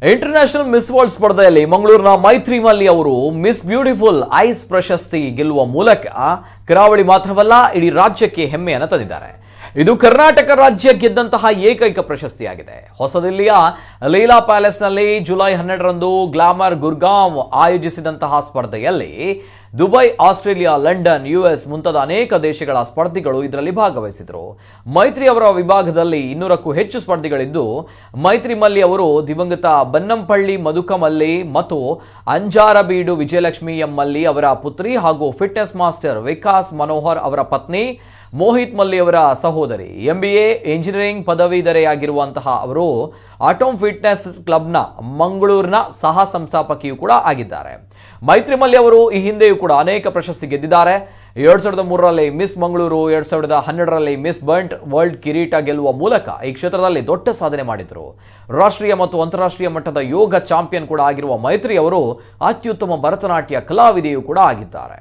International miss world ಸ್ಪರ್ಧೆಯಲ್ಲಿ ಮಂಗಳೂರಿನ ಮೈತ್ರಿ ಮಲ್ಲಿ ಅವರು ಮಿಸ್ ಬ್ಯೂಟಿಫುಲ್ ಐಸ್ ಪ್ರಶಸ್ತಿ ಗೆಲ್ಲುವ ಮೂಲಕ ಕರಾವಳಿ ಮಾತ್ರವಲ್ಲ ಇಡೀ ರಾಜ್ಯಕ್ಕೆ ಹೆಮ್ಮೆಯನ್ನು ತಂದಿದ್ದಾರೆ. ಇದು ಕರ್ನಾಟಕ ರಾಜ್ಯ ಗೆದ್ದಂತಹ ಏಕೈಕ ಪ್ರಶಸ್ತಿಯಾಗಿದೆ. ಹೊಸದಿಲ್ಲಿಯ ಲೀಲಾ ಪ್ಯಾಲೇಸ್ನಲ್ಲಿ ಜುಲೈ 12ರಂದು ಗ್ಲಾಮರ್ ಗುರ್ಗಾಂವ್ ಆಯೋಜಿಸಿದಂತಹ ಸ್ಪರ್ಧೆಯಲ್ಲಿ ದುಬೈ, ಆಸ್ಟ್ರೇಲಿಯಾ, ಲಂಡನ್, ಯುಎಸ್ ಮುಂತಾದ ಅನೇಕ ದೇಶಗಳ ಸ್ಪರ್ಧಿಗಳು ಇದರಲ್ಲಿ ಭಾಗವಹಿಸಿದರು. ಮೈತ್ರಿ ಅವರ ವಿಭಾಗದಲ್ಲಿ 200ಕ್ಕೂ ಹೆಚ್ಚು ಸ್ಪರ್ಧಿಗಳಿದ್ದು, ಮೈತ್ರಿ ಮಲ್ಲಿ ಅವರು ದಿವಂಗತ ಬನ್ನಂಪಳ್ಳಿ ಮಧುಕಮಲ್ಲಿ ಮತ್ತು ಅಂಜಾರಬೀಡು ವಿಜಯಲಕ್ಷ್ಮಿ ಎಂ ಮಲ್ಲಿ ಅವರ ಪುತ್ರಿ ಹಾಗೂ ಫಿಟ್ನೆಸ್ ಮಾಸ್ಟರ್ ವಿಕಾಸ್ ಮನೋಹರ್ ಅವರ ಪತ್ನಿ ಮೋಹಿತ್ ಮಲ್ಲಿ ಅವರ ಸಹೋದರಿ. MBA ಇಂಜಿನಿಯರಿಂಗ್ ಪದವೀಧರೆಯಾಗಿರುವಂತಹ ಅವರು ಆಟೋಮ್ ಫಿಟ್ನೆಸ್ ಕ್ಲಬ್ನ ಮಂಗಳೂರಿನ ಸಹ ಸಂಸ್ಥಾಪಕಿಯೂ ಕೂಡ ಆಗಿದ್ದಾರೆ. ಮೈತ್ರಿ ಮಲ್ಲಿ ಅವರು ಈ ಹಿಂದೆಯೂ ಕೂಡ ಅನೇಕ ಪ್ರಶಸ್ತಿ ಗೆದ್ದಿದ್ದಾರೆ. 2003ರಲ್ಲಿ ಮಿಸ್ ಮಂಗಳೂರು, 2012ರಲ್ಲಿ ಮಿಸ್ ಬಂಟ್ ವರ್ಲ್ಡ್ ಕಿರೀಟ ಗೆಲ್ಲುವ ಮೂಲಕ ಈ ಕ್ಷೇತ್ರದಲ್ಲಿ ದೊಡ್ಡ ಸಾಧನೆ ಮಾಡಿದರು. ರಾಷ್ಟ್ರೀಯ ಮತ್ತು ಅಂತಾರಾಷ್ಟ್ರೀಯ ಮಟ್ಟದ ಯೋಗ ಚಾಂಪಿಯನ್ ಕೂಡ ಆಗಿರುವ ಮೈತ್ರಿ ಅವರು ಅತ್ಯುತ್ತಮ ಭರತನಾಟ್ಯ ಕಲಾವಿದೆಯೂ ಕೂಡ ಆಗಿದ್ದಾರೆ.